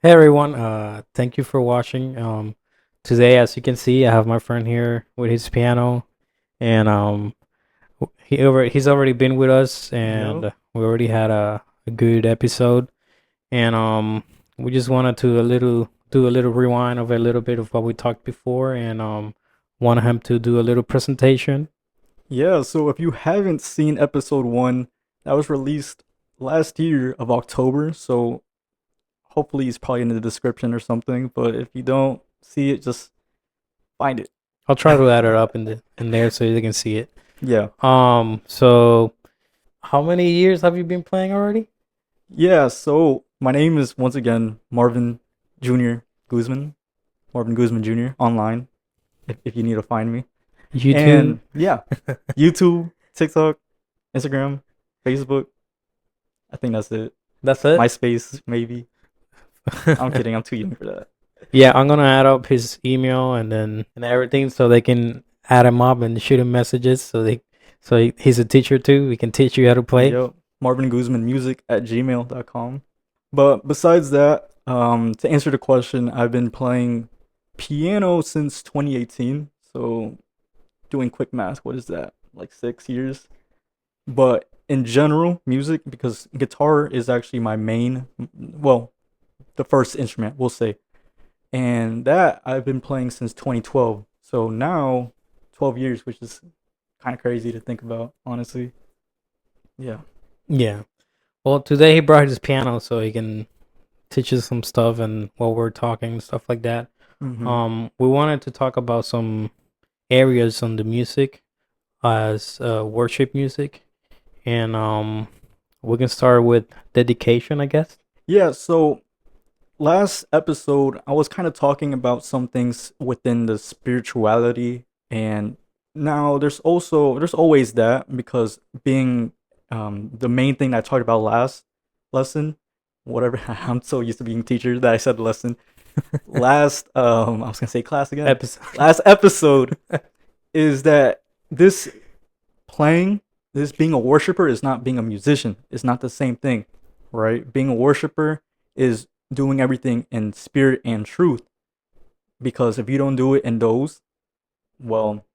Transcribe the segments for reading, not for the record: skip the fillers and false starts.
Hey everyone, thank you for watching. Today, as you can see, I have my friend here with his piano, and he's already been with us, Yep. and we already had a good episode, and we just wanted to a little do a little rewind of a little bit of what we talked before, and want him to do a little presentation. Yeah, so if you haven't seen episode one, that was released last year of October. So hopefully it's probably in the description or something. But if you don't see it, just find it. I'll try to add it up in there so you can see it. Yeah. So how many years have you been playing already? Yeah, so my name is once again Marvin Jr. Guzman. Marvin Guzman Jr. online if you need to find me. YouTube. And yeah, YouTube, TikTok, Instagram, Facebook. I think that's it. That's it. MySpace, maybe. I'm kidding. I'm too young for that. Yeah, I'm gonna add up his email and everything so they can add him up and shoot him messages he's a teacher too. We can teach you how to play. Yep. Marvin Guzman music at gmail.com. But besides that, to answer the question, I've been playing piano since 2018. So doing quick math, what is that? Like 6 years. But in general, music, because guitar is actually my main, well, the first instrument, we'll say. And that I've been playing since 2012. So now, 12 years, which is kind of crazy to think about, honestly. Yeah. Yeah. Well, today he brought his piano so he can teach us some stuff and while we're talking stuff like that. Mm-hmm. We wanted to talk about some areas on the music as worship music, and we can start with dedication, I guess. Yeah, so last episode, I was kind of talking about some things within the spirituality, and now there's always that because being the main thing I talked about last lesson, whatever. I'm so used to being teacher that I said lesson. Last I was gonna say class again. Episode. Last episode is that this playing, this being a worshiper is not being a musician. It's not the same thing, right? Being a worshiper is doing everything in spirit and truth. Because if you don't do it in those, well,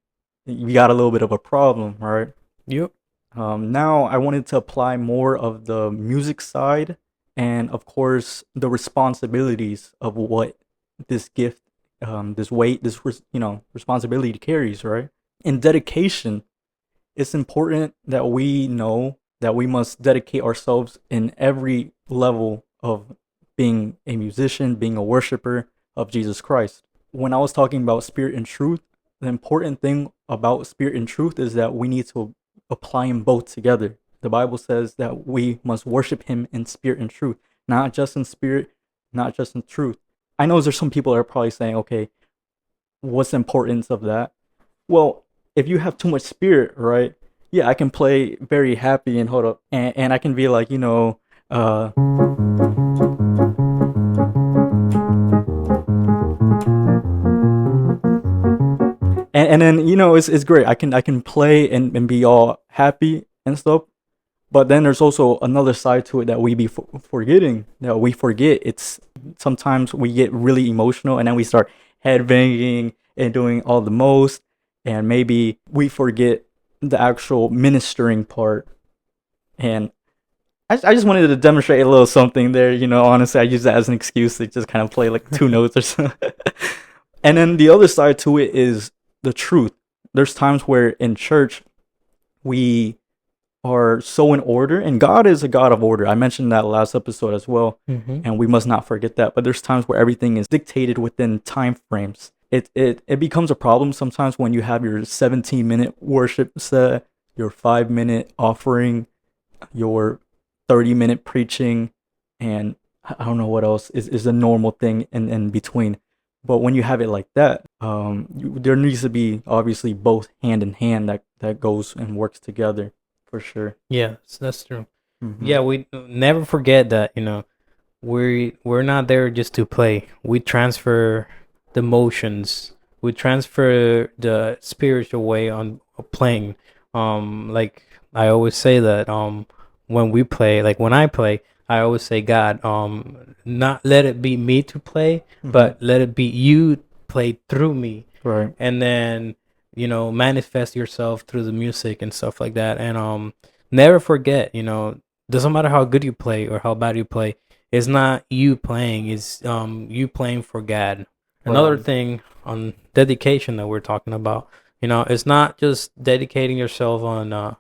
you got a little bit of a problem, right? Yep. Now I wanted to apply more of the music side and, of course, the responsibilities of what this gift, this weight, responsibility carries, right? In dedication, it's important that we know that we must dedicate ourselves in every level of being a musician, being a worshiper of Jesus Christ. When I was talking about spirit and truth, the important thing about spirit and truth is that we need to apply them both together. The Bible says that we must worship Him in spirit and truth, not just in spirit, not just in truth. I know there's some people that are probably saying, okay, what's the importance of that? Well, if you have too much spirit, right? Yeah, I can play very happy and hold up, and I can be like, and then it's great. I can play and be all happy and stuff. But then there's also another side to it that we be forgetting, that we forget. It's sometimes we get really emotional and then we start headbanging and doing all the most, and maybe we forget the actual ministering part. And I just wanted to demonstrate a little something there. Honestly, I use that as an excuse to just kind of play like two notes or something. And then the other side to it is the truth. There's times where in church we are so in order, and God is a God of order. I mentioned that last episode as well, Mm-hmm. and we must not forget that. But there's times where everything is dictated within time frames. It becomes a problem sometimes when you have your 17-minute worship set, your 5-minute offering, your 30-minute preaching, and I don't know what else is a normal thing in between. But when you have it like that, there needs to be obviously both hand in hand that goes and works together for sure. Yeah, that's true. Mm-hmm. Yeah, we never forget that, we're not there just to play. We transfer the motions. We transfer the spiritual way on playing. Like I always say that when we play, like when I play, I always say, God, not let it be me to play, Mm-hmm. but let it be you play through me, Right. and then manifest yourself through the music and stuff like that. And never forget, doesn't matter how good you play or how bad you play, it's not you playing, it's you playing for God. Another Right. thing on dedication that we're talking about, it's not just dedicating yourself on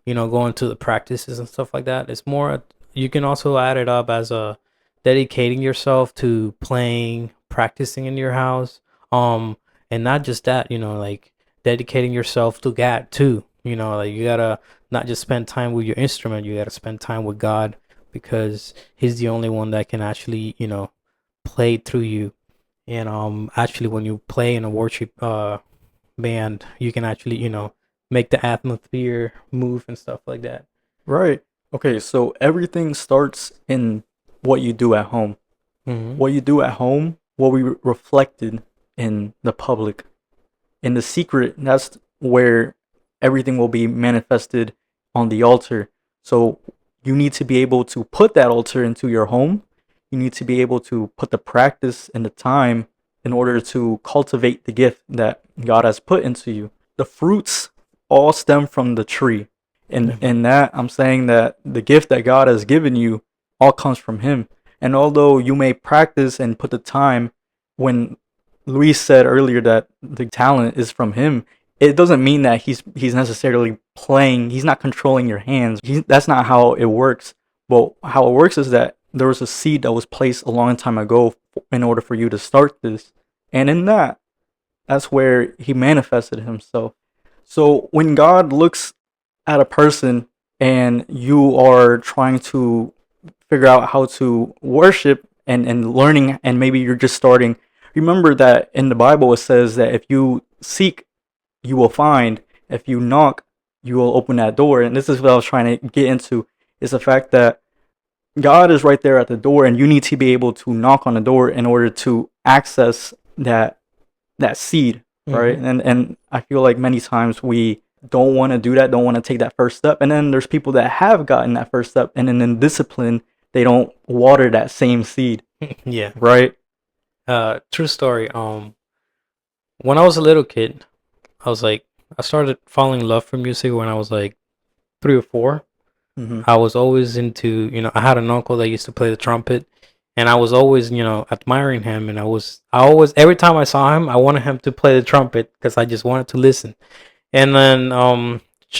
going to the practices and stuff like that. It's more, you can also add it up as a dedicating yourself to playing, practicing in your house. And not just that, like dedicating yourself to God too. Like you gotta not just spend time with your instrument, you gotta spend time with God, because He's the only one that can actually, play through you. And actually when you play in a worship band, you can actually, make the atmosphere move and stuff like that. Right. Okay, so everything starts in what you do at home. Mm-hmm. What you do at home will be reflected in the public. In the secret, that's where everything will be manifested on the altar. So you need to be able to put that altar into your home. You need to be able to put the practice and the time in order to cultivate the gift that God has put into you. The fruits all stem from the tree. And Mm-hmm. in that, I'm saying that the gift that God has given you all comes from Him. And although you may practice and put the time, when Luis said earlier that the talent is from him, it doesn't mean that he's necessarily playing. He's not controlling your hands. That's not how it works. But how it works is that there was a seed that was placed a long time ago in order for you to start this, and in that's where he manifested himself. So when God looks at a person and you are trying to figure out how to worship and learning, and maybe you're just starting, remember that in the Bible it says that if you seek, you will find. If you knock, you will open that door. And this is what I was trying to get into, is the fact that God is right there at the door, and you need to be able to knock on the door in order to access that seed, right? Mm-hmm. And I feel like many times we don't want to do that, don't want to take that first step. And then there's people that have gotten that first step, and then in discipline, they don't water that same seed, Yeah. right? True story. When I was a little kid, I started falling in love for music when I was like 3 or 4. Mm-hmm. I was always into, I had an uncle that used to play the trumpet, and I was always, admiring him. And I always, every time I saw him, I wanted him to play the trumpet because I just wanted to listen. And then,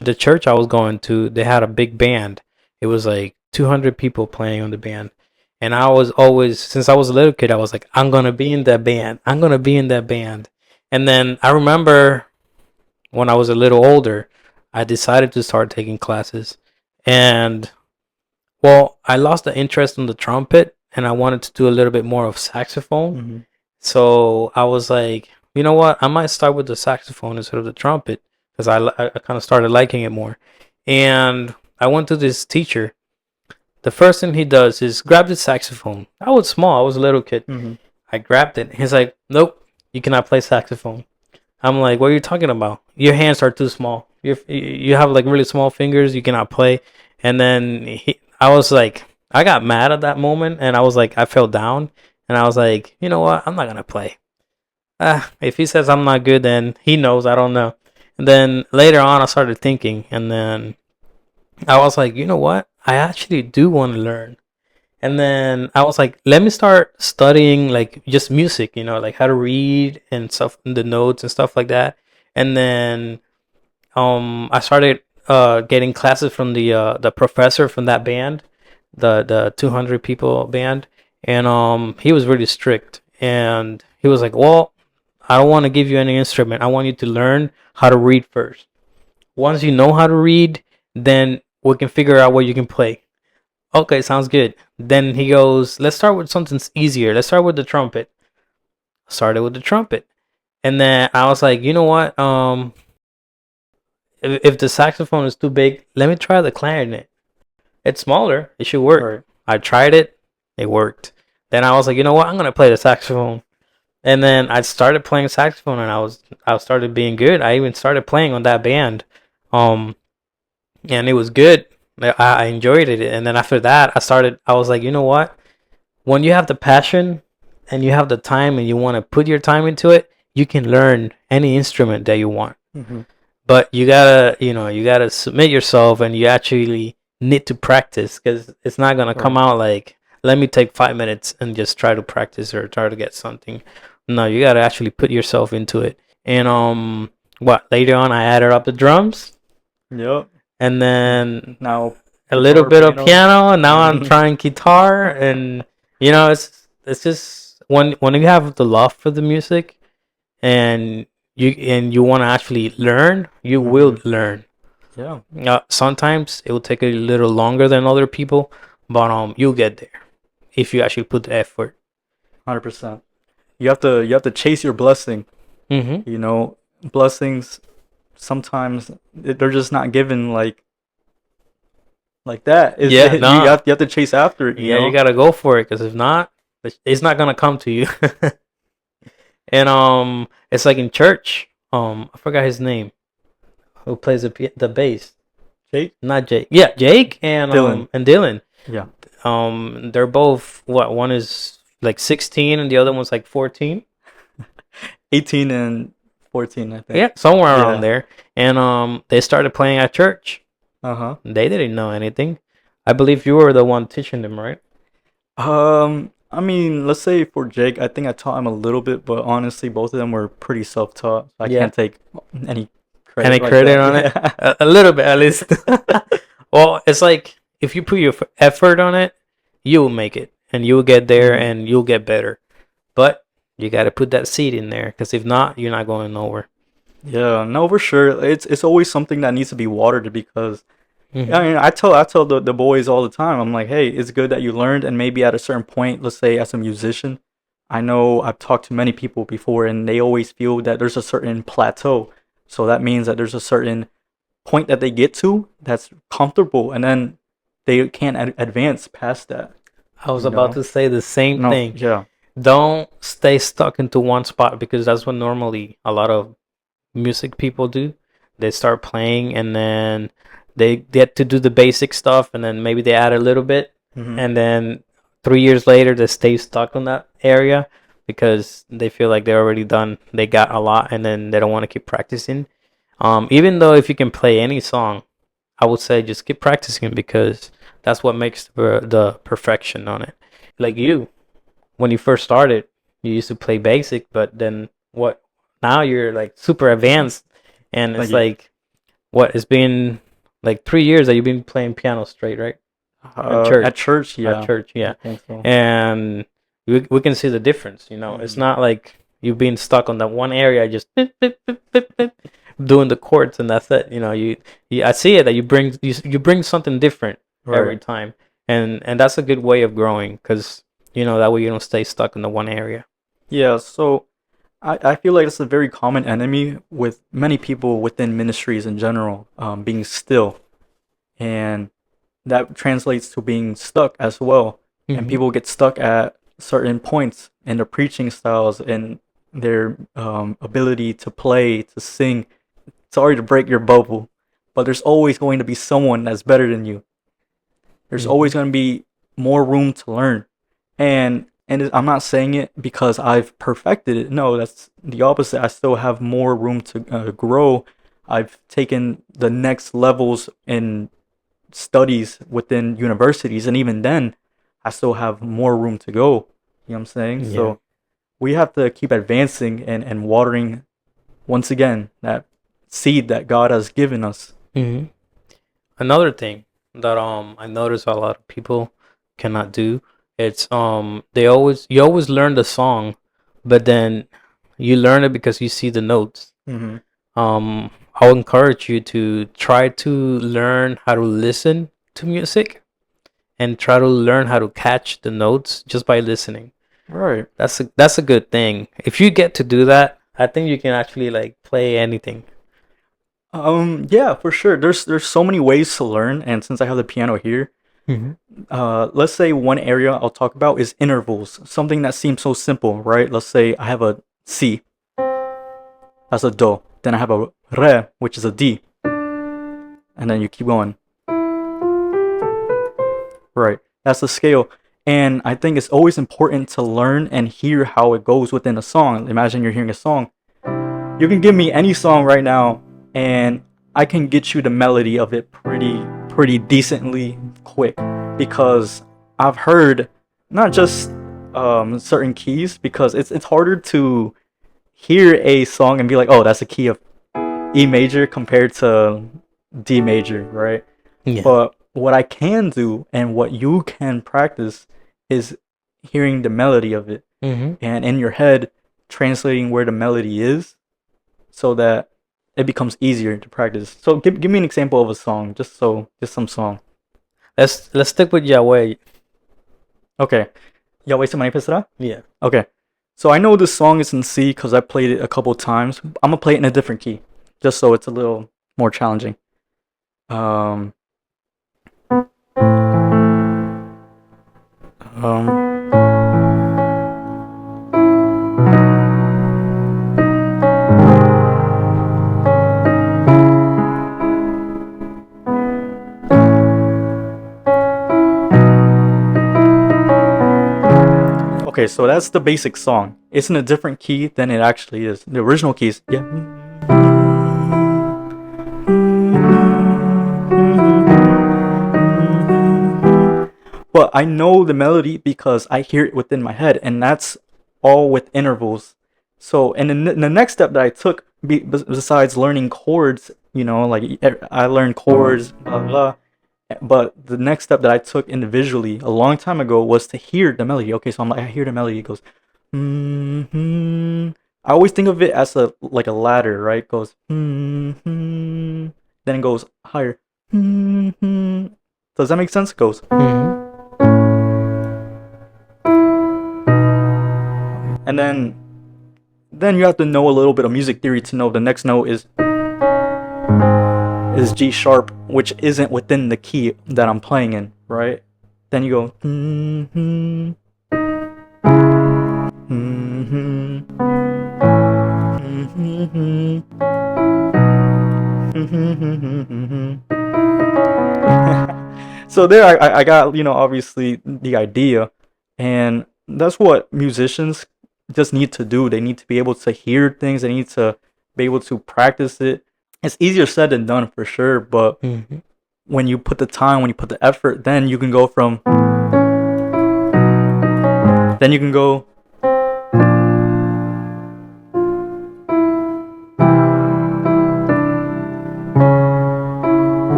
the church I was going to, they had a big band. It was like 200 people playing on the band. And I was always, since I was a little kid, I was like, I'm going to be in that band. I'm going to be in that band. And then I remember when I was a little older, I decided to start taking classes. And well, I lost the interest in the trumpet and I wanted to do a little bit more of saxophone. Mm-hmm. So I was like, you know what? I might start with the saxophone instead of the trumpet because I kind of started liking it more. And I went to this teacher. The first thing he does is grab the saxophone. I was small, I was a little kid. Mm-hmm. I grabbed it. He's like, nope, you cannot play saxophone. I'm like, what are you talking about? Your hands are too small. You have like really small fingers. You cannot play. And then I was like, I got mad at that moment, and I was like, I fell down, and I was like, you know what? I'm not gonna play. If he says I'm not good, then he knows. I don't know. And then later on, I started thinking, and then I was like, you know what? I actually do want to learn. And then I was like, let me start studying like just music, like how to read and stuff, the notes and stuff like that. And then I started getting classes from the professor from that band, the 200 people band, and he was really strict, and he was like, well, I don't want to give you any instrument. I want you to learn how to read first. Once you know how to read, then we can figure out what you can play. Okay, sounds good. Then he goes, let's start with something easier. Let's start with the trumpet. Started with the trumpet. And then I was like, you know what? If the saxophone is too big, let me try the clarinet. It's smaller. It should work. Right. I tried it. It worked. Then I was like, you know what? I'm gonna play the saxophone. And then I started playing saxophone, and I started being good. I even started playing on that band, um, and it was good. I enjoyed it. And then after that, I was like, you know what? When you have the passion and you have the time and you want to put your time into it, you can learn any instrument that you want. Mm-hmm. But you gotta submit yourself, and you actually need to practice, because it's not gonna come Right. out like, let me take 5 minutes and just try to practice or try to get something. No, you gotta actually put yourself into it. And what later on I added up the drums, Yep. and then Now, a little guitar, bit of piano. piano, and now I'm trying guitar. And it's just when you have the love for the music, and you want to actually learn, you Mm-hmm. will learn. Yeah. Sometimes it will take a little longer than other people, but you'll get there if you actually put the effort. 100%. You have to chase your blessing. Mm-hmm. You know, blessings sometimes they're just not given like that. It's Yeah, you no, have to chase after it. You yeah, you know. gotta go for it, because if not, it's not gonna come to you. And it's like in church. I forgot his name. Who plays the bass? Jake, Not Jake. Yeah, Jake and Dylan. Dylan. Yeah. They're both what? One is like 16 and the other one's like 14. 18 and 14, I think. Yeah, somewhere around Yeah. there. And they started playing at church. Uh huh. They didn't know anything. I believe you were the one teaching them, right? I mean, let's say for Jake, I think I taught him a little bit, but honestly, both of them were pretty self-taught. So I Yeah. can't take any Any credit like credit that. on it? Yeah. A little bit, at least. Well, it's like if you put your effort on it, you will make it, and you'll get there, Mhm. and you'll get better. But you got to put that seed in there, because if not, you're not going nowhere. Yeah, no, for sure. It's always something that needs to be watered because I Hmm. mean, I tell the boys all the time. I'm like, hey, it's good that you learned, and maybe at a certain point, let's say as a musician, I know I've talked to many people before, and they always feel that there's a certain plateau. So that means that there's a certain point that they get to that's comfortable, and then they can't advance past that. I was You about know? to say the same No, thing. yeah. Don't stay stuck into one spot, because that's what normally a lot of music people do. They start playing, and then they get to do the basic stuff, and then maybe they add a little bit, Hmm. and then 3 years later they stay stuck on that area, because they feel like they're already done. They got a lot, and then they don't want to keep practicing. Even though if you can play any song, I would say just keep practicing, because that's what makes the perfection on it. Like you, when you first started, you used to play basic, but then what? Now you're like super advanced, and Thank it's you. like what? It's been like 3 years that you've been playing piano straight, right? At At church, church, at yeah, church, I yeah. think so. And we can see the difference. It's Hmm. not like you've been stuck on that one area, just beep, beep, beep, beep, beep, doing the chords, and that's it. I see it that you bring something different every Right. time, and that's a good way of growing, because that way you don't stay stuck in the one area. Yeah, so I feel like it's a very common enemy with many people within ministries in general, being still. And that translates to being stuck as well. And Hmm. people get stuck at certain points in their preaching styles and their ability to play, to sing. Sorry to break your bubble, but there's always going to be someone that's better than you. There's Hmm. always going to be more room to learn. I'm not saying it because I've perfected it. No, that's the opposite. I still have more room to grow. I've taken the next levels in studies within universities, and even then, I still have more room to go. You know what I'm saying? Yeah. So we have to keep advancing and watering once again that seed that God has given us. Hmm. Another thing that I notice a lot of people cannot do, it's you always learn the song, but then you learn it because you see the notes. Mm-hmm. I'll encourage you to try to learn how to listen to music and try to learn how to catch the notes just by listening. Right. That's a good thing. If you get to do that, I think you can actually like play anything. Yeah, for sure. There's so many ways to learn, and since I have the piano here, Hmm. let's say one area I'll talk about is intervals. Something that seems so simple, right? Let's say I have a C, that's a do. Then I have a re, which is a D, and then you keep going. Right. That's the scale. And I think it's always important to learn and hear how it goes within a song. Imagine you're hearing a song. You can give me any song right now, and I can get you the melody of it pretty decently quick, because I've heard not just certain keys, because it's harder to hear a song and be like, oh, that's a key of E major compared to D major, right? Yeah. But what I can do and what you can practice is hearing the melody of it, Hmm. and in your head translating where the melody is, so that it becomes easier to practice. So give me an example of a song, just some song. Let's stick with Yahweh. Okay. Yahweh se manifestará? Yeah. Okay. So I know this song is in C because I played it a couple times. I'm gonna play it in a different key, just so it's a little more challenging. Um, um, okay, so that's the basic song. It's in a different key than it actually is. The original key is yeah. But I know the melody because I hear it within my head, and that's all with intervals. So, and then the next step that I took, besides learning chords, like I learned chords, blah blah. But the next step that I took individually a long time ago was to hear the melody. Okay, so I'm like, I hear the melody. It goes, hmm. I always think of it as a ladder, right? It goes, then it goes higher. Does that make sense? It goes, Hmm. and then you have to know a little bit of music theory to know the next note is G sharp, which isn't within the key that I'm playing in, right? Then you go, so there I got, obviously the idea, and that's what musicians just need to do. They need to be able to hear things, they need to be able to practice it. It's easier said than done for sure, but Hmm. when you put the time, when you put the effort, then you can go from, then you can go,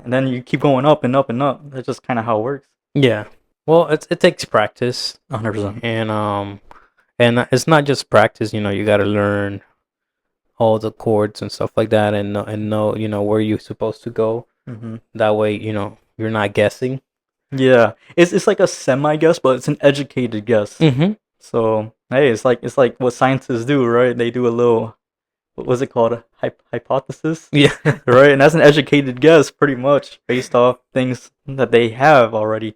and then you keep going up and up and up. That's just kind of how it works. Yeah. Well, it takes practice, 100%. and it's not just practice. You got to learn all the chords and stuff like that, and know where you're supposed to go. Hmm. That way, you're not guessing. Yeah, it's like a semi guess, but it's an educated guess. Hmm. So hey, it's like what scientists do, right? They do a little, what was it called, a hypothesis, Yeah. right? And that's an educated guess, pretty much based off things that they have already,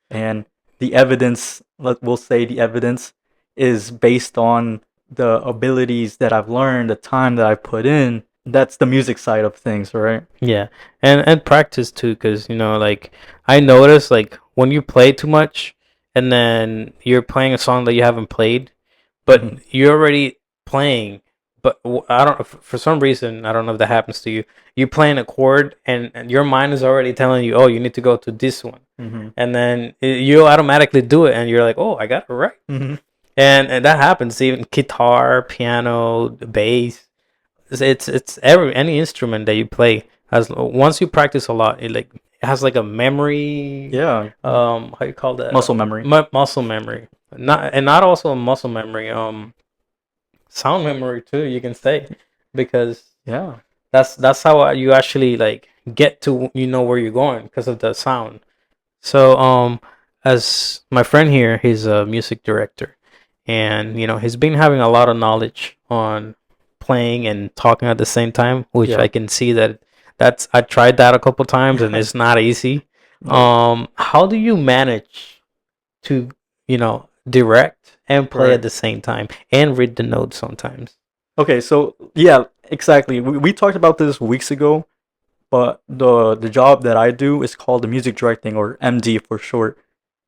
and the evidence. We'll say the evidence is based on the abilities that I've learned, the time that I've put in, that's the music side of things, right? Yeah, and practice too, because like I notice like when you play too much, and then you're playing a song that you haven't played, but Hmm. you're already playing. But I don't for some reason I don't know if that happens to you. You playing a chord, and your mind is already telling you, oh, you need to go to this one, Hmm. and then you automatically do it, and you're like, oh, I got it right, Hmm. and that happens even guitar, piano, bass. It's every any instrument that you play has once you practice a lot, it has like a memory. Yeah, How you call that? muscle memory. Muscle memory. Not also a muscle memory. Sound memory too. You can say because Yeah, that's how you actually like get to where you're going because of the sound. So as my friend here, he's a music director, and he's been having a lot of knowledge on playing and talking at the same time, which yeah. I can see that's I tried that a couple times and it's not easy. Nope. How do you manage to direct and play at Right. the same time and read the notes sometimes? Okay, so yeah, exactly. We talked about this weeks ago, but the job that I do is called the music directing, or MD for short.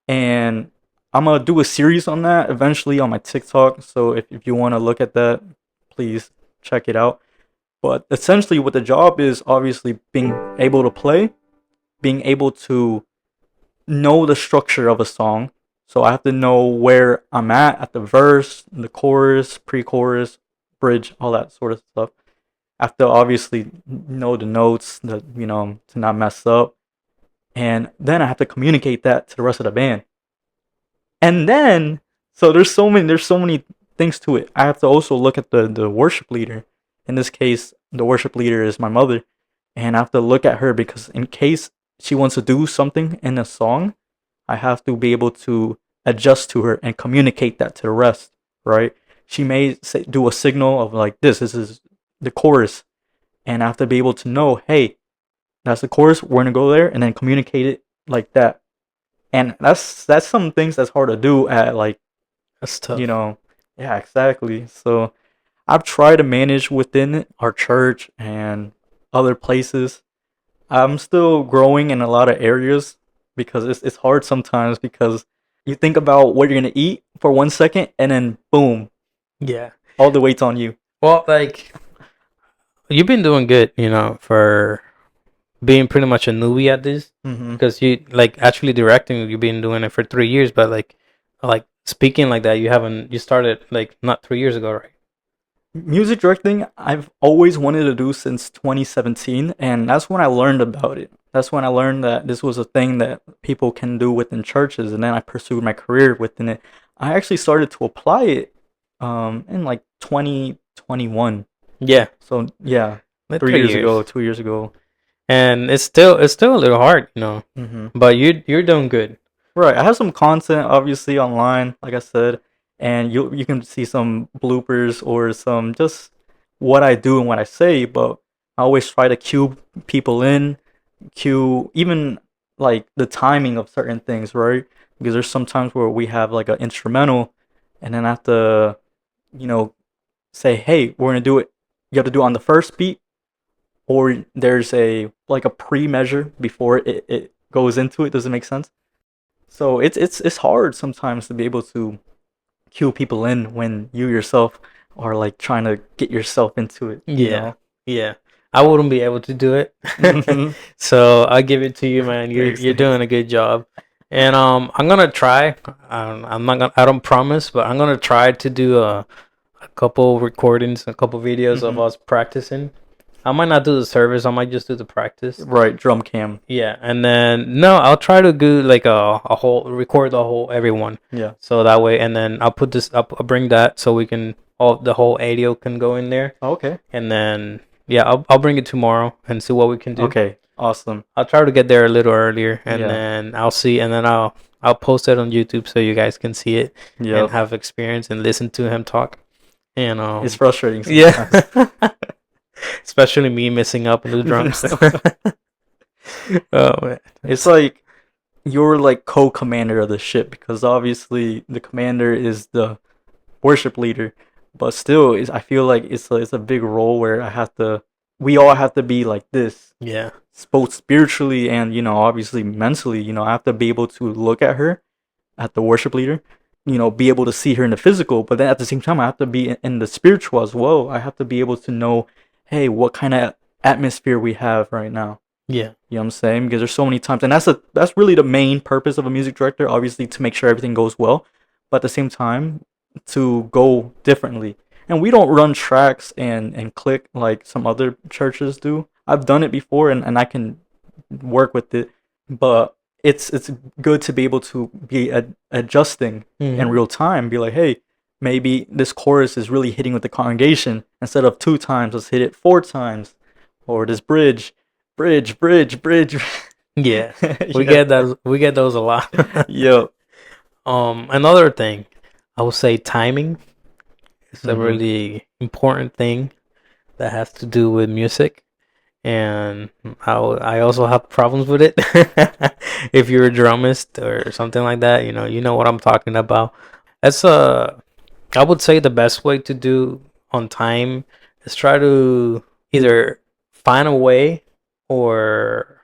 And I'm gonna do a series on that eventually on my TikTok. So if you want to look at that, please check it out. But essentially, what the job is, obviously being able to play, being able to know the structure of a song. So I have to know where I'm at the verse, the chorus, pre-chorus, bridge, all that sort of stuff. I have to obviously know the notes, to not mess up, and then I have to communicate that to the rest of the band. And then, so there's so many things to it. I have to also look at the worship leader. In this case, the worship leader is my mother, and I have to look at her because in case she wants to do something in a song, I have to be able to adjust to her and communicate that to the rest, right? She may do a signal of like this is the chorus, and I have to be able to know, hey, that's the chorus. We're gonna go there and then communicate it like that. And that's some things that's hard to do at like That's you tough. know, yeah, exactly. So I've tried to manage within our church and other places. I'm still growing in a lot of areas because it's hard sometimes because you think about what you're gonna eat for 1 second and then boom, Yeah. all the weight's on you. Well, like you've been doing good, for being pretty much a newbie at this Hmm. because you like actually directing you've been doing it for 3 years but like speaking like that you started like not 3 years ago, right? Music directing, I've always wanted to do since 2017, and that's when I learned about it. That's when I learned that this was a thing that people can do within churches, and then I pursued my career within it. I actually started to apply it in like 2021. Yeah, So yeah, like three three years years ago, 2 years ago. and it's still a little hard, Hmm. but you're doing good. Right. I have some content obviously online, like I said, and you can see some bloopers or some just what I do and what I say, but I always try to cue people in, cue even like the timing of certain things, right? Because there's some times where we have like an instrumental and then I have to, you know, say, hey, we're gonna do it. You have to do it on the first beat, or there's a like a pre-measure before it goes into it. Does it make sense? So it's hard sometimes to be able to cue people in when you yourself are like trying to get yourself into it, you Yeah, know? yeah. I wouldn't be able to do it. Hmm. So I give it to you, man. You're Thanks, you're thanks. doing a good job. And I'm gonna try. I'm not gonna. I don't promise, but I'm gonna try to do a couple recordings, a couple videos of Hmm. us practicing. I might not do the service. I might just do the practice. Right, drum cam. Yeah, and then no, I'll try to do like a whole record the whole everyone. Yeah. So that way, and then I'll put this up. I'll bring that so we can all the whole audio can go in there, Okay. and then yeah, I'll bring it tomorrow and see what we can do. Okay. Awesome. I'll try to get there a little earlier, and Yeah. then I'll see, and then I'll post it on YouTube so you guys can see it and Yep. have experience and listen to him talk. And It's frustrating yeah, sometimes. especially me messing up on the drums. Oh man, It's like you're like co-commander of the ship because obviously the commander is the worship leader, but still, I feel like it's a big role where I have to we all have to be like this, Yeah. both spiritually and obviously mentally. I have to be able to look at her, at the worship leader, be able to see her in the physical, but then at the same time I have to be in the spiritual as well. I have to be able to know, hey, what kind of atmosphere we have right now. Yeah. You know what I'm saying? Because there's so many times, and that's really the main purpose of a music director, obviously, to make sure everything goes well, but at the same time, to go differently. And we don't run tracks and click like some other churches do. I've done it before, and I can work with it, but it's good to be able to be adjusting in Hmm. real time. Be like, hey, maybe this chorus is really hitting with the congregation. Instead of 2 times, let's hit it 4 times, or this bridge. Yeah. We Yeah. get those. We get those a lot. Yo. Another thing, I would say timing is a Mm-hmm. really important thing that has to do with music, and I also have problems with it. If you're a drummist or something like that, you know what I'm talking about. That's I would say the best way to do on time is try to either find a way or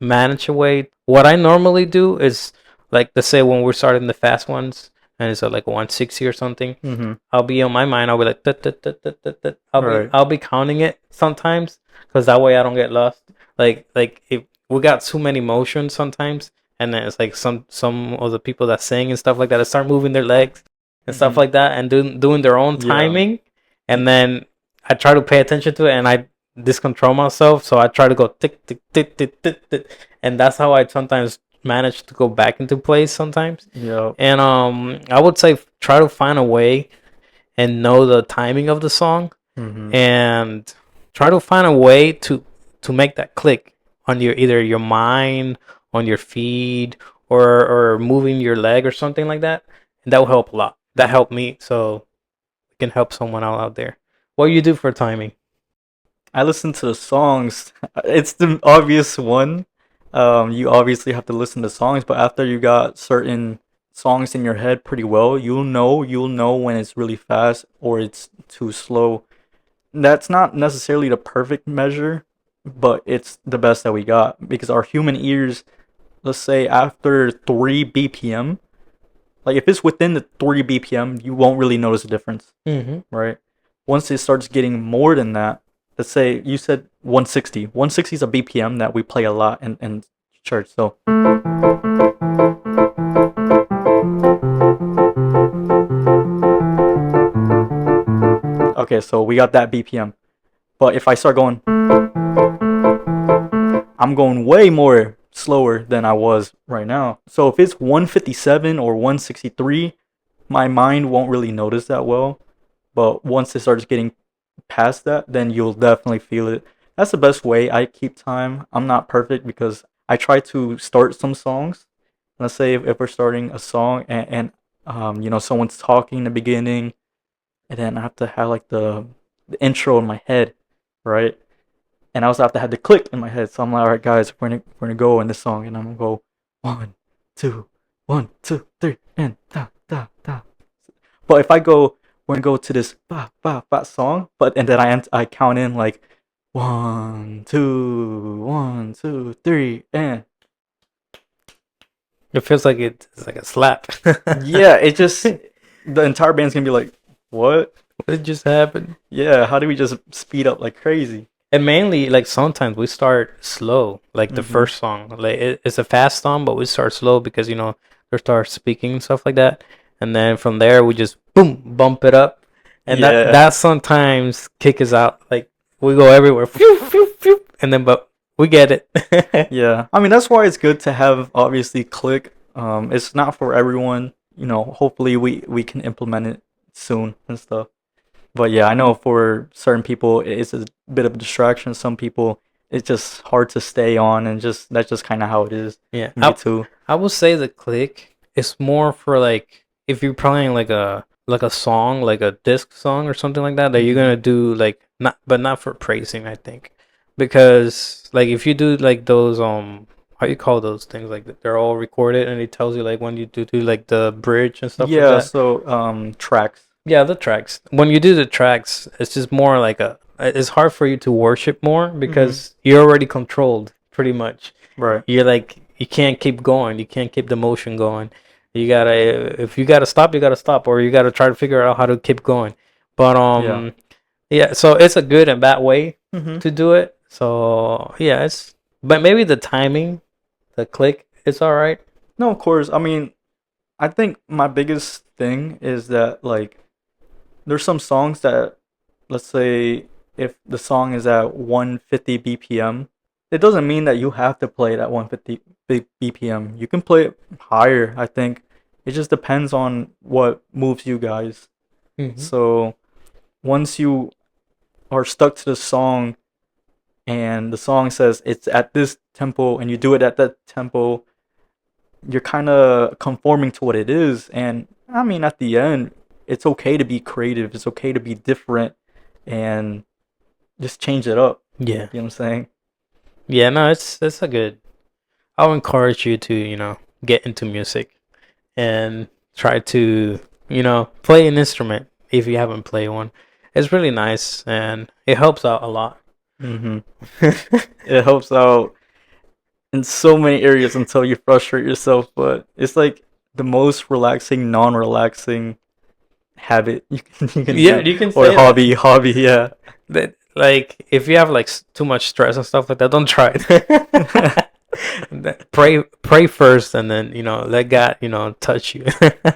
manage a way. What I normally do is, like, let's say when we're starting the fast ones and it's at like 160 or something, Mm-hmm. I'll be on my mind. I'll be like, "Tut, tut, tut, tut, tut, tut." I'll be Right. I'll be counting it sometimes because that way I don't get lost. Like if we got too many motions sometimes, and then it's like some of the people that sing and stuff like that, they start moving their legs and stuff Mm-hmm. like that and doing their own Yeah. timing, and then I try to pay attention to it and I discontrol myself, so I try to go tick tick tick tick tick tick, and that's how I sometimes manage to go back into place sometimes. Yeah. And I would say try to find a way and know the timing of the song, Mm-hmm. and try to find a way to make that click on your either your mind, on your feed, or moving your leg or something like that. And that will help a lot. That helped me, so it can help someone out there. What do you do for timing? I listen to the songs. It's the obvious one. You obviously have to listen to songs, but after you got certain songs in your head pretty well, you'll know when it's really fast or it's too slow. That's not necessarily the perfect measure, but it's the best that we got because our human ears, let's say after 3 BPM, like if it's within the 3 BPM, you won't really notice a difference, Mm-hmm. right? Once it starts getting more than that, let's say you said 160. 160 is a BPM that we play a lot in church. So, okay, so we got that BPM. But if I start going, I'm going way more slower than I was right now. So if it's 157 or 163, my mind won't really notice that well. But once it starts getting past that, then you'll definitely feel it. That's the best way I keep time. I'm not perfect because I try to start some songs. Let's say if we're starting a song and someone's talking in the beginning, and then I have to have like the intro in my head, right? And I also have to have the click in my head. So I'm like, all right, guys, we're gonna go in this song, and I'm gonna go 1, 2, 1, 2, 3, and da da da. But if I go, we're gonna go to this ba ba ba song, and then I count in like 1, 2, 1, 2, 3, and It feels like it's like a slap. yeah, it just the entire band's gonna be like, what? What just happened? Yeah, how do we just speed up like crazy? And mainly, like sometimes we start slow, like the Mm-hmm. first song. Like it's a fast song, but we start slow because they start speaking and stuff like that. And then from there, we just boom bump it up, and that Yeah. that sometimes kick us out. Like we go everywhere, phew, phew, phew, and then but we get it. Yeah, I mean that's why it's good to have obviously click. It's not for everyone. Hopefully we can implement it soon and stuff. But yeah, I know for certain people it's a bit of a distraction. Some people it's just hard to stay on, and just that's just kind of how it is. Yeah, Me too. I would say the click is more for like if you're playing like a song, like a disc song or something like that, that you're Hmm. gonna do like not, but not for praising, I think, because like if you do like those how you call those things, like they're all recorded and it tells you like when you do like the bridge and stuff like Yeah. that. So tracks. Yeah, the tracks. When you do the tracks, it's just more like a it's hard for you to worship more Mm-hmm. because you're already controlled pretty much. Right. You're like you can't keep going. You can't keep the motion going. You gotta if you gotta stop, you gotta stop, or you gotta try to figure out how to keep going. But Yeah. yeah. So it's a good and bad way Mm-hmm. to do it. So yeah, it's but maybe the timing, the click, it's all right. No, of course. I mean, I think my biggest thing is that like there's some songs that, let's say, if the song is at 150 BPM, it doesn't mean that you have to play it at 150 BPM. You can play it higher, I think. It just depends on what moves you guys. Hmm. So once you are stuck to the song and the song says it's at this tempo and you do it at that tempo, you're kind of conforming to what it is. And I mean, at the end, it's okay to be creative. It's okay to be different and just change it up. Yeah. You know what I'm saying? Yeah. No, it's a good. I'll encourage you to get into music and try to play an instrument if you haven't played one. It's really nice and it helps out a lot. Mm-hmm. It helps out in so many areas until you frustrate yourself, but it's like the most relaxing, non-relaxing habit you can Yeah, do, you can or say that. hobby. Yeah. That like if you have like too much stress and stuff like that, don't try it. Pray first, and then let God touch you.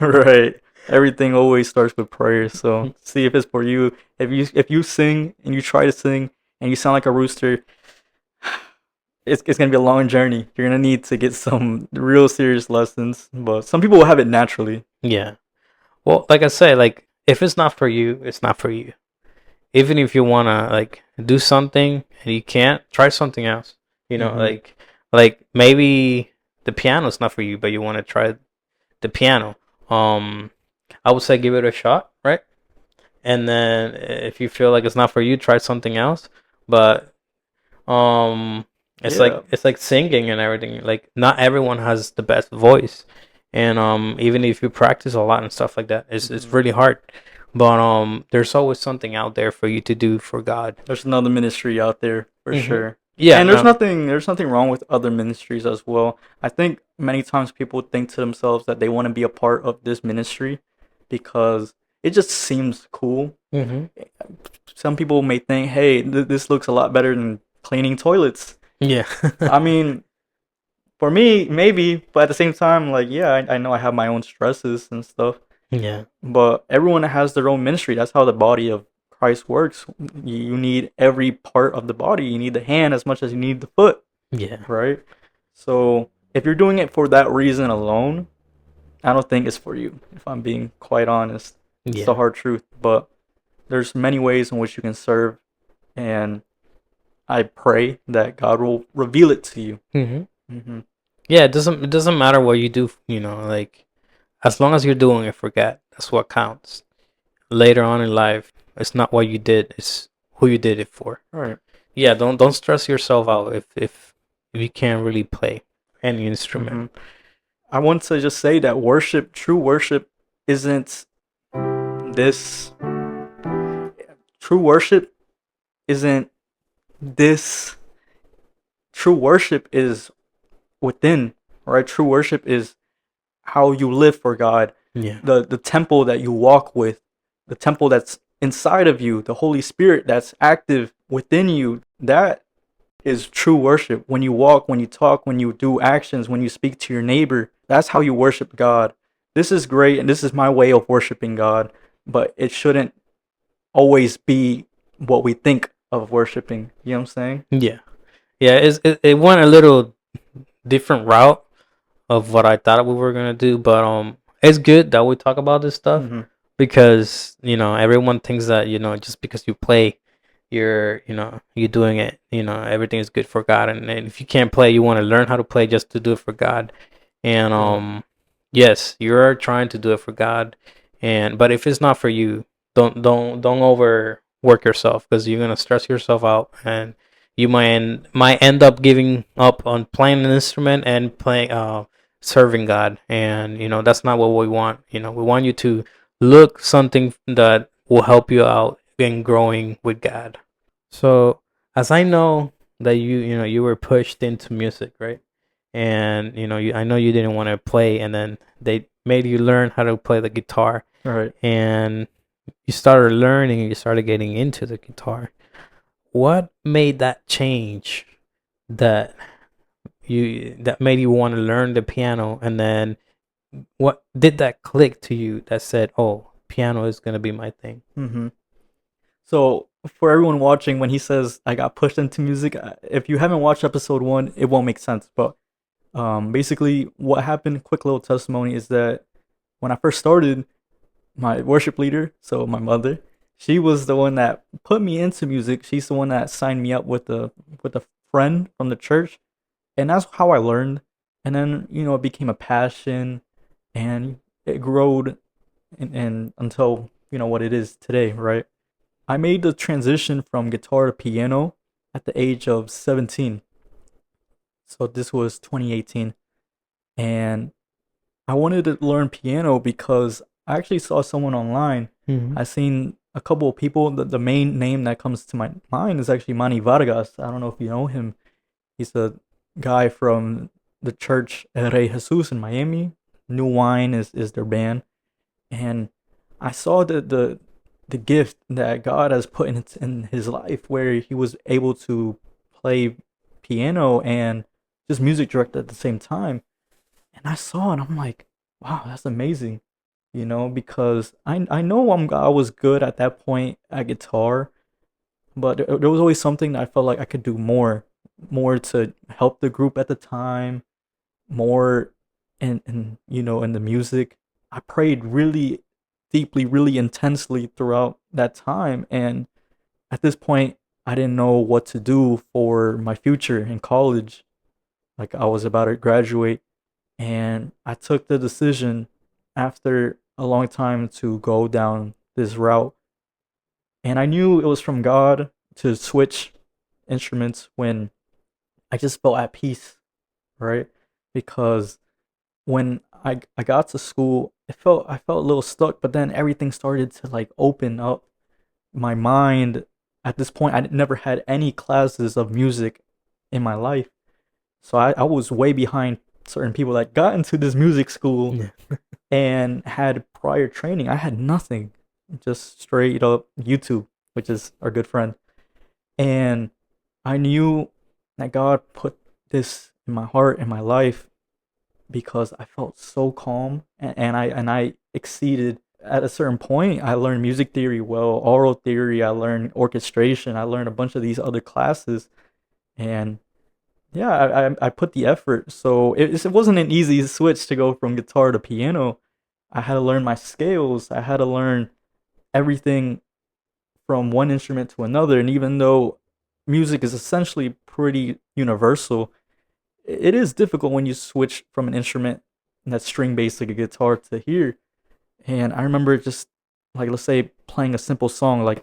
Right. Everything always starts with prayer. So see if it's for you. If you sing and you try to sing and you sound like a rooster, it's gonna be a long journey. You're gonna need to get some real serious lessons. But some people will have it naturally. Yeah. Well, like I say, like if it's not for you, it's not for you. Even if you wanna like do something and you can't, try something else. Mm-hmm. Like maybe the piano's not for you, but you want to try the piano. Um, I would say give it a shot, right? And then if you feel like it's not for you, try something else. But um, Yeah. it's like singing and everything. Like not everyone has the best voice, and even if you practice a lot and stuff like that, it's Mm-hmm. really hard. But there's always something out there for you to do for God. There's another ministry out there for Hmm. sure. Yeah, And there's no, nothing wrong with other ministries as well. I think many times people think to themselves that they want to be a part of this ministry because it just seems cool. hmm, Some people may think, "Hey, this looks a lot better than cleaning toilets." yeah, I mean, for me, maybe, but at the same time, like, yeah, I know I have my own stresses and stuff, yeah, but everyone has their own ministry. That's how the body of Christ works. You need every part of the body. You need the hand as much as you need the foot, yeah, right? So if you're doing it for that reason alone, I don't think it's for you. If I'm being quite honest, it's the yeah. hard truth. But there's many ways in which you can serve, and I pray that God will reveal it to you. Hmm. Hmm. Yeah, it doesn't matter what you do, like as long as you're doing it for God, that's what counts. Later on in life, it's not what you did, it's who you did it for. All right. Yeah, don't stress yourself out if you can't really play any instrument. Hmm. I want to just say that worship, true worship, isn't this. True worship isn't this. True worship is within, right? True worship is how you live for God, Yeah. the temple that you walk with, the temple that's inside of you, the Holy Spirit that's active within you. That is true worship. When you walk, when you talk, when you do actions, when you speak to your neighbor, that's how you worship God. This is great, and this is my way of worshiping God, but it shouldn't always be what we think of worshiping. You know what I'm saying? Yeah. Yeah, it went a little different route of what I thought we were gonna do, but it's good that we talk about this stuff Mm-hmm. because everyone thinks that just because you play, you're doing it. Everything is good for God, and if you can't play, you want to learn how to play just to do it for God. And Right. yes, you're trying to do it for God, but if it's not for you, don't overwork yourself because you're gonna stress yourself out and you might end up giving up on playing an instrument and playing serving God, and that's not what we want. We want you to look something that will help you out in growing with God. So, as I know that you were pushed into music, right? And I know you didn't want to play, and then they made you learn how to play the guitar, All right. and you started learning, and you started getting into the guitar. What made that change that that made you want to learn the piano, and then what did that click to you that said, "Oh, piano is gonna be my thing"? Mm-hmm. So for everyone watching, when he says I got pushed into music, if you haven't watched episode one, it won't make sense. But basically, what happened? Quick little testimony is that when I first started, my worship leader, so my mother, she was the one that put me into music. She's the one that signed me up with a friend from the church, and that's how I learned. And then it became a passion, and it growed, and until what it is today, right? I made the transition from guitar to piano at the age of 17. So this was 2018, and I wanted to learn piano because I actually saw someone online. Mm-hmm. I seen a couple of people. The main name that comes to my mind is actually Manny Vargas. I don't know if you know him. He's a guy from the church Rey Jesus in Miami. New Wine is their band, and I saw the gift that God has put in his life, where he was able to play piano and just music direct at the same time. And I saw it, I'm like, wow, that's amazing, because I know I was good at that point at guitar, but there was always something that I felt like I could do more to help the group at the time, more in the music. I prayed really deeply, really intensely throughout that time, and at this point I didn't know what to do for my future in college. Like, I was about to graduate, and I took the decision after a long time to go down this route. And I knew it was from God to switch instruments when I just felt at peace, right? Because when I got to school, I felt a little stuck, but then everything started to like open up my mind. At this point, I never had any classes of music in my life, so I was way behind certain people that got into this music school Yeah. and had prior training. I had nothing, just straight up YouTube, which is our good friend. And I knew that God put this in my heart, in my life, because I felt so calm, and I exceeded. At a certain point, I learned music theory well, oral theory, I learned orchestration, I learned a bunch of these other classes, and yeah, I put the effort. So it wasn't an easy switch to go from guitar to piano. I had to learn my scales. I had to learn everything from one instrument to another. And even though music is essentially pretty universal, it is difficult when you switch from an instrument that's string based like a guitar to here. And I remember just, like, let's say playing a simple song like,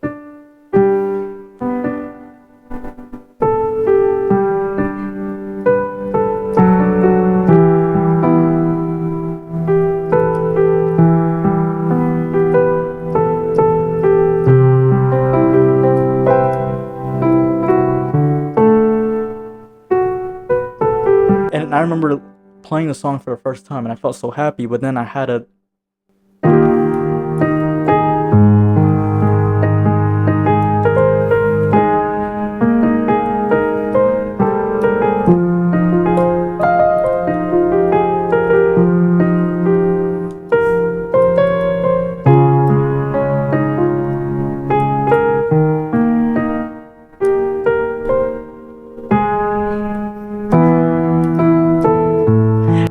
and I remember playing the song for the first time and I felt so happy, but then I had to,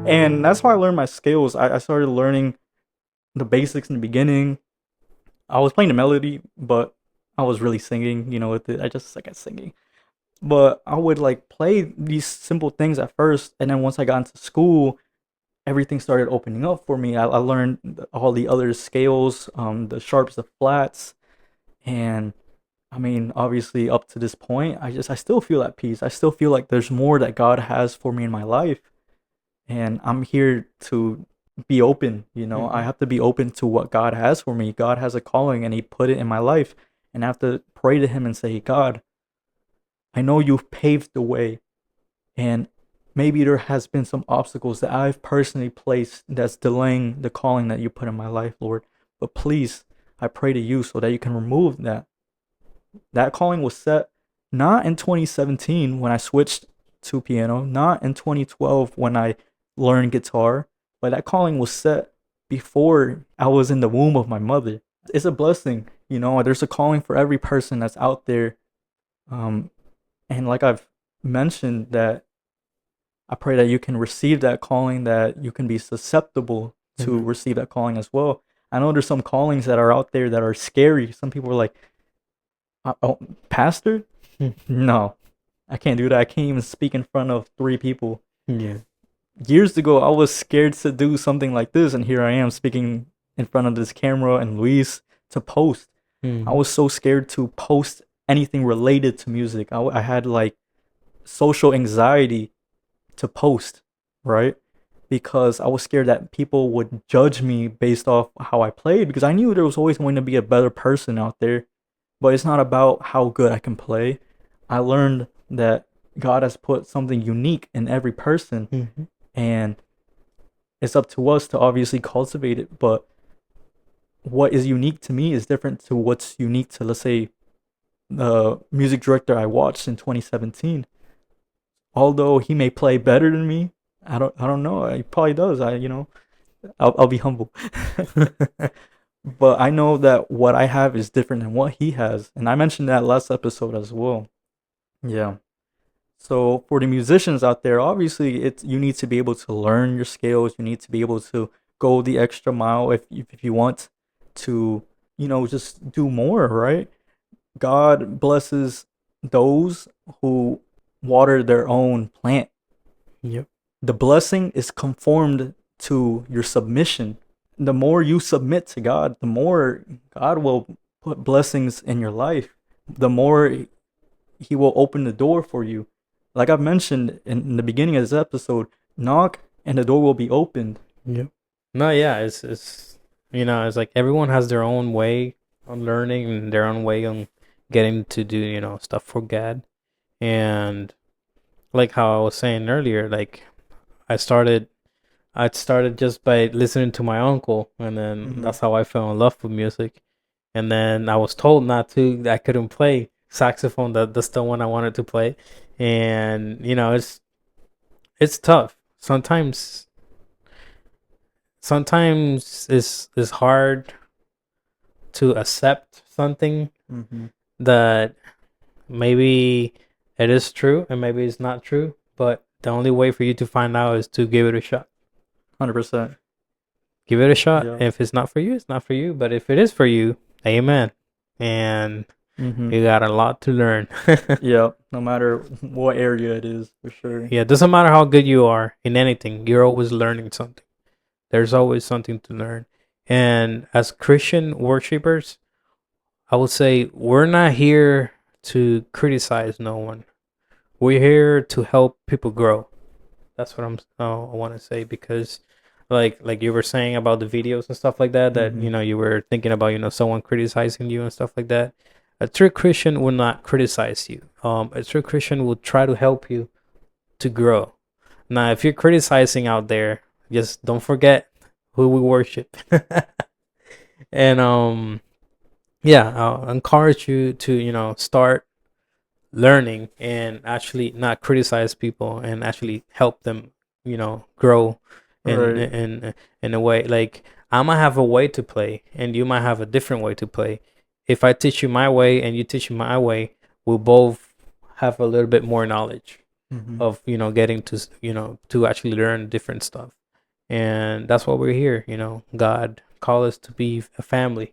and that's how I learned my skills. I started learning the basics in the beginning. I was playing the melody, but I was really singing, with it. I just suck at singing. But I would like play these simple things at first, and then once I got into school, everything started opening up for me. I learned all the other scales, the sharps, the flats, and I mean, obviously, up to this point, I still feel at peace. I still feel like there's more that God has for me in my life, and I'm here to be open. I Mm-hmm. have to be open to what God has for me. God has a calling, and He put it in my life, and I have to pray to Him and say, God, I know you've paved the way, and maybe there has been some obstacles that I've personally placed that's delaying the calling that you put in my life, Lord. But please, I pray to you so that you can remove that. That calling was set not in 2017 when I switched to piano, not in 2012 when I learned guitar, but that calling was set before I was in the womb of my mother. It's a blessing, you know. There's a calling for every person that's out there, um, and like I've mentioned, that I pray that you can receive that calling, that you can be susceptible to Amen. receive that calling as well. I know there's some callings that are out there that are scary. Some people are like, oh, pastor? No, I can't do that. I can't even speak in front of three people. Yeah. Years ago, I was scared to do something like this, and here I am speaking in front of this camera and Luis to post. I Mm-hmm. was so scared to post anything related to music. I had like social anxiety to post, right? Because I was scared that people would judge me based off how I played, because I knew there was always going to be a better person out there. But it's not about how good I can play. I learned that God has put something unique in every person, Mm-hmm. and it's up to us to obviously cultivate it. But what is unique to me is different to what's unique to, let's say, the music director I watched in 2017. Although he may play better than me, I don't know. He probably does. I'll be humble. But I know that what I have is different than what he has, and I mentioned that last episode as well. Yeah. So for the musicians out there, obviously it's you need to be able to learn your scales. You need to be able to go the extra mile if you want to, just do more, right? God blesses those who water their own plant. Yep. The blessing is conformed to your submission. The more you submit to God, the more God will put blessings in your life. The more He will open the door for you. Like I've mentioned in the beginning of this episode, knock and the door will be opened. Yep. No, yeah, it's it's like everyone has their own way on learning and their own way on getting to do, stuff for God. And like how I was saying earlier, like I started I started just by listening to my uncle, and then Mm-hmm. that's how I fell in love with music. And then I was told not to, that I couldn't play saxophone. That's the one I wanted to play. And it's tough. Sometimes it's hard to accept something Mm-hmm. that maybe it is true and maybe it's not true. But the only way for you to find out is to give it a shot. 100%. Give it a shot. Yeah. If it's not for you, it's not for you. But if it is for you, amen. And Mm-hmm. you got a lot to learn. Yeah. No matter what area it is, for sure. Yeah, it doesn't matter how good you are in anything, you're always learning something. There's always something to learn. And as Christian worshipers, I would say we're not here to criticize no one. We're here to help people grow. That's what I want to say, because like you were saying about the videos and stuff like that, that Mm-hmm. you were thinking about, someone criticizing you and stuff like that. A true Christian will not criticize you. A true Christian will try to help you to grow. Now, if you're criticizing out there, just don't forget who we worship. And yeah, I'll encourage you to, start learning and actually not criticize people and actually help them, grow in Right. in in a way. Like, I might have a way to play and you might have a different way to play. If I teach you my way and you teach me my way, we'll both have a little bit more knowledge Mm-hmm. of, getting to, to actually learn different stuff. And that's what we're here, God call us to be a family.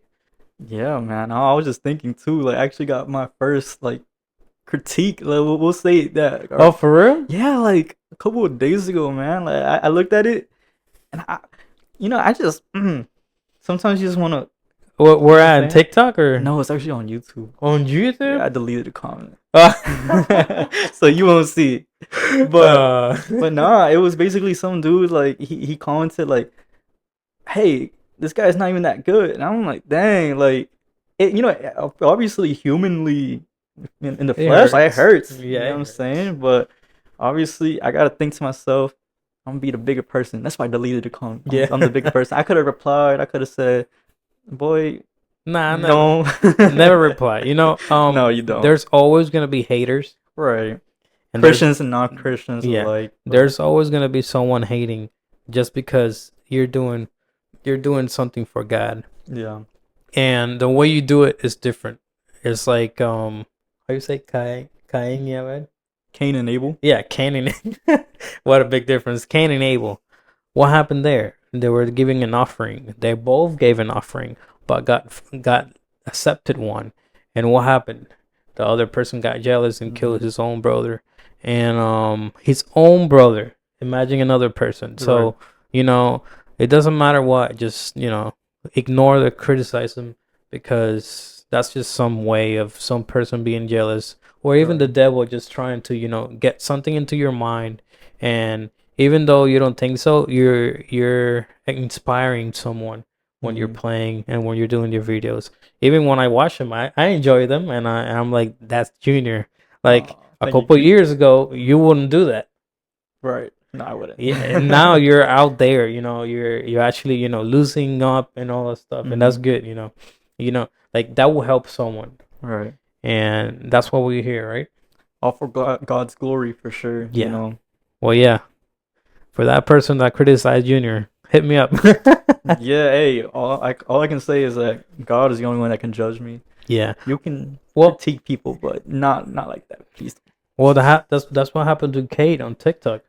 Yeah, man. I was just thinking too. Like, I actually got my first like critique. Like, we'll say that. Oh, Or for real? yeah, like a couple of days ago, man. Like, I looked at it, and I just sometimes you just want to. What, You we're know what I'm at saying? TikTok or No, it's actually on YouTube. on Yeah, YouTube? I deleted the comment, uh, so you won't see it. But uh, but nah, it was basically some dude like he commented like, "Hey, this guy's not even that good," and I'm like, "Dang!" Like, obviously humanly. in the It flesh, like it hurts. hurts. You Yeah, know what it I'm hurts. saying? But obviously, I gotta think to myself, I'm gonna be the bigger person. That's why I deleted the comment. Yeah. I'm the bigger person. I could have replied. I could have said, "Boy, Nah, never. no, Never reply. no, you don't." There's always gonna be haters, Right. and Christians and non-Christians yeah, alike. But there's always gonna be someone hating just because you're doing something for God, yeah, and the way you do it is different. It's like how you say Cain, yeah, right? Cain and Abel. Yeah, Cain and what a big difference. Cain and Abel. What happened there? They were giving an offering. They both gave an offering, but got accepted one. And what happened? The other person got jealous and killed Hmm. his own brother. And his own brother. Imagine another person. Right. So, you know, it doesn't matter what, just, ignore the criticism because that's just some way of some person being jealous or even the Right. devil just trying to, get something into your mind and even though you don't think so, you're inspiring someone when you're Hmm. playing and when you're doing your videos. Even when I watch them, I enjoy them, and I'm like, that's Junior. Like a Thank you. couple years ago, you wouldn't do that. Right. No, I wouldn't. Yeah, and now you're out there. You're actually losing up and all that stuff, and that's Hmm. good. Like that will help someone, Right. and that's what we hear, right? All for God's glory, for sure. You Yeah. know. Well, yeah. For that person that criticized Junior, hit me up. Yeah. Hey, all I can say is that God is the only one that can judge me. Yeah. You can Well, critique people, but not like that, please. that's what happened to Kate on TikTok.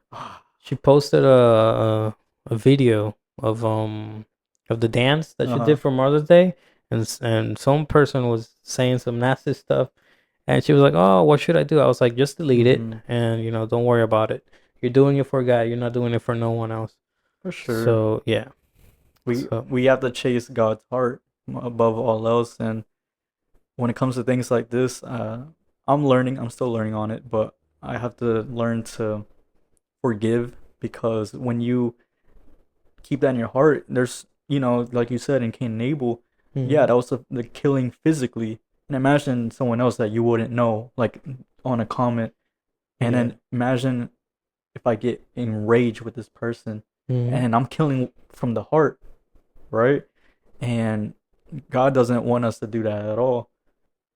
She posted a video of the dance that she Uh-huh. did for Mother's Day, and some person was saying some nasty stuff, and she was like, "Oh, what should I do?" I was like, "Just delete it, Hmm. and don't worry about it. You're doing it for God. You're not doing it for no one else." For sure. So yeah. We So we have to chase God's heart above all else, and when it comes to things like this, I'm learning. I'm still learning on it, but I have to learn to forgive because when you keep that in your heart, there's like you said in Cain and Abel, yeah, mhm. that was the killing physically. And imagine someone else that you wouldn't know, like on a comment, and Yeah. then imagine if I get enraged with this person, Mhm. and I'm killing from the heart, right? And God doesn't want us to do that at all.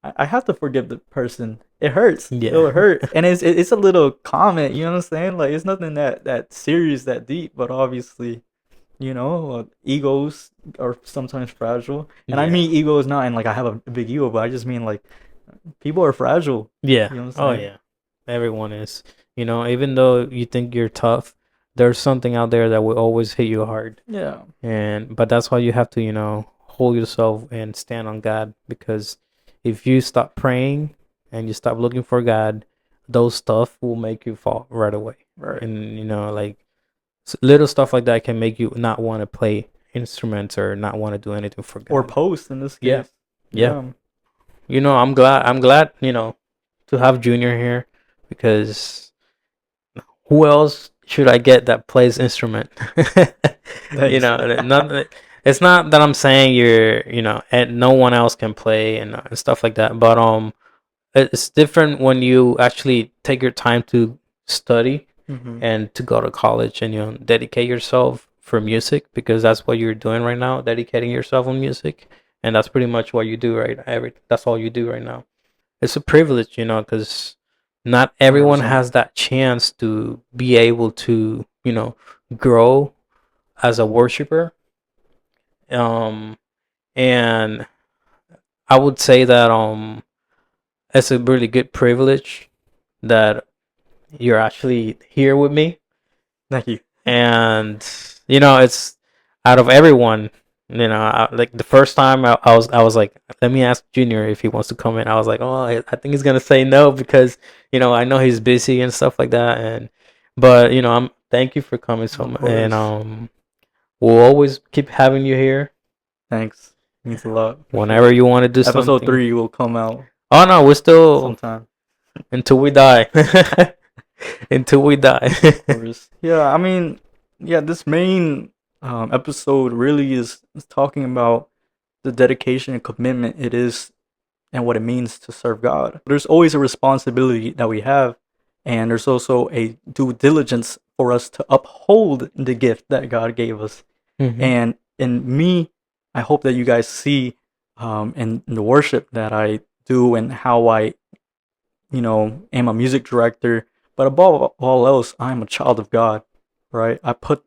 I have to forgive the person. It hurts. Yeah. It'll hurt, and it's a little comment. You know what I'm saying? Like it's nothing that serious, that deep, but obviously, egos are sometimes fragile. And I Yeah. mean egos not in like I have a big ego, but I just mean like people are fragile. Yeah. You know what I'm Oh saying? yeah. Everyone is. Even though you think you're tough, there's something out there that will always hit you hard. Yeah. But that's why you have to, hold yourself and stand on God because if you stop praying and you stop looking for God, those stuff will make you fall right away. Right. And like little stuff like that can make you not want to play instruments or not want to do anything for Or God. post in this Yeah. case. Yeah. Yeah. I'm glad, to have Junior here because who else should I get that plays instrument? Thanks. Not it's not that I'm saying and no one else can play and stuff like that, but it's different when you actually take your time to study Hmm. and to go to college and dedicate yourself for music because that's what you're doing right now, dedicating yourself on music, and that's pretty much what you do that's all you do right now. It's a privilege, because not everyone 100%. has that chance to be able to, grow as a worshiper. Um, and I would say that it's a really good privilege that you're actually here with me, Thank you. and it's out of everyone. Like the first time I was like, let me ask Junior if he wants to come in. I was like, oh, I think he's gonna say no because I know he's busy and stuff like that. But I'm thank you for coming so Of much, and course. we'll always keep having you here Thanks. Means a lot for whenever sure. you want to do Episode something. 3 will come out Oh no, we're still sometime. until we die. Until we die. Of course. Yeah, I mean, yeah, this main episode really is talking about the dedication and commitment it is and what it means to serve God. There's always a responsibility that we have, and there's also a due diligence for us to uphold the gift that God gave us. Mm-hmm. And in me, I hope that you guys see in the worship that I do and how I, am a music director. But above all else, I'm a child of God, right?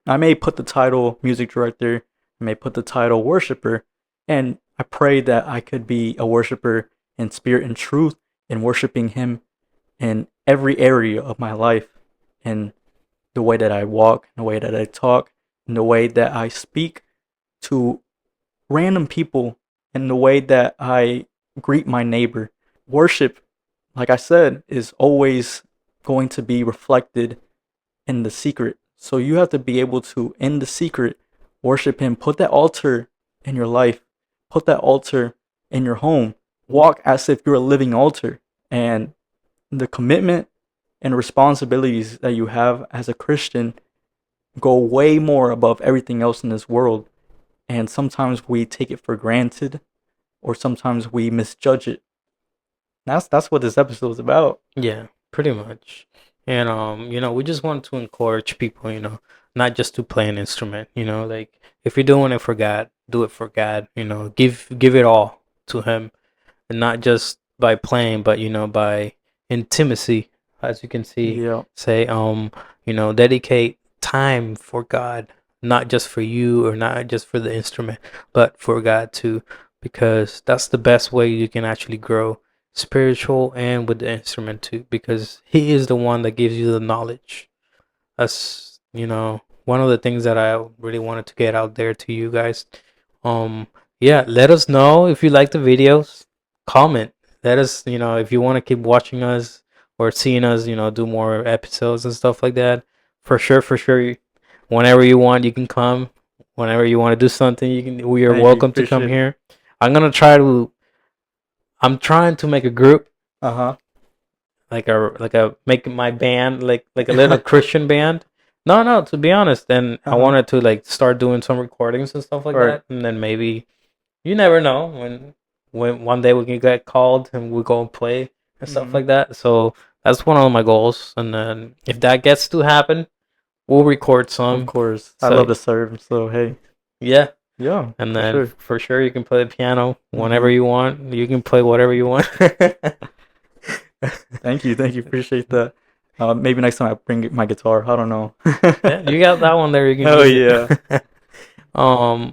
I may put the title music director, I may put the title worshiper, and I pray that I could be a worshiper in spirit and truth and worshiping Him in every area of my life, in the way that I walk, in the way that I talk, in the way that I speak to random people, in the way that I greet my neighbor. Worship, like I said, is always going to be reflected in the secret. So you have to be able to, in the secret, worship Him. Put that altar in your life, put that altar in your home. Walk as if you're a living altar. And the commitment and responsibilities that you have as a Christian go way more above everything else in this world. And sometimes we take it for granted, or sometimes we misjudge it. That's what this episode is about. Yeah, pretty much. And we just want to encourage people, not just to play an instrument, like if you're doing it for God, do it for God, give it all to Him, and not just by playing, but by intimacy, as you can see. Yeah, Say, dedicate time for God, not just for you or not just for the instrument, but for God too, because that's the best way you can actually grow spiritual and with the instrument too, because He is the one that gives you the knowledge. That's one of the things that I really wanted to get out there to you guys. Yeah, let us know if you like the videos. Comment. Let us, if you want to keep watching us or seeing us, do more episodes and stuff like that. For sure, for sure. Whenever you want, you can come. Whenever you want to do something, you can. We are thank you. welcome to come Appreciate it. here. I'm gonna try to. I'm trying to make a group, Uh like a make my band like a little huh. Christian band. No, no, to be honest, and I Uh-huh. wanted to like start doing some recordings and stuff like Right. that, and then maybe you never know when one day we can get called and we go and play and stuff Hmm. like that. So that's one of my goals, and then if that gets to happen, we'll record Of some. course. I love So to serve, so hey. yeah, Yeah, and for then sure. for sure you can play the piano whenever Hmm. you want. You can play whatever you want. Thank you. Thank you. Appreciate that. Maybe next time I bring my guitar. I don't know. Yeah, you got that one there. You can Hell use it. yeah.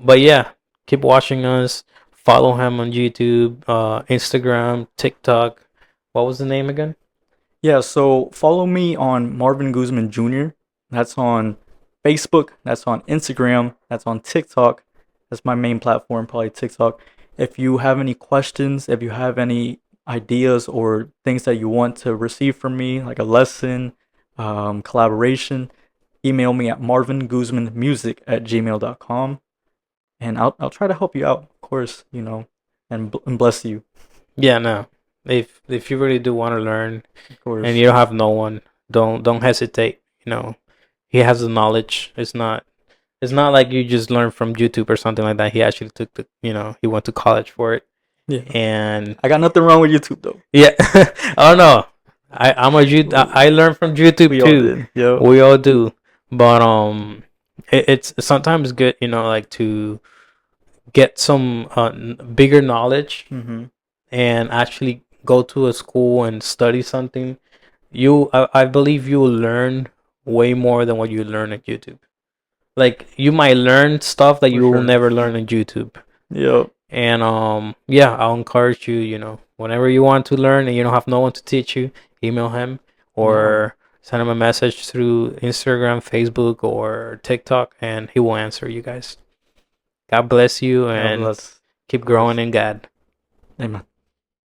But yeah, keep watching us. Follow him on YouTube, Instagram, TikTok. What was the name again? Yeah, so follow me on Marvin Guzman Jr. That's on Facebook, that's on Instagram, that's on TikTok. That's my main platform, probably TikTok. If you have any questions, if you have any ideas or things that you want to receive from me, like a lesson, collaboration, email me at marvinguzmanmusic@gmail.com, and I'll try to help you out, of course, and bless you, Yeah, no. If you really do want to learn of and course. you don't have no one, don't hesitate. He has the knowledge. It's not like you just learn from YouTube or something like that. He actually took he went to college for it. Yeah. And I got nothing wrong with YouTube though. yeah, oh no, I learned from YouTube We all too. did. Yep. We all do, but it's sometimes good, like to get some bigger knowledge Mhm. and actually go to a school and study something. I believe you will learn way more than what you learn at YouTube. Like you might learn stuff that For you will sure. never learn on YouTube. Yep. And yeah, I'll encourage you, whenever you want to learn and you don't have no one to teach you, email him Yeah. or send him a message through Instagram, Facebook, or TikTok, and he will answer you guys. God bless you God and bless. keep Of growing course. in God. Amen.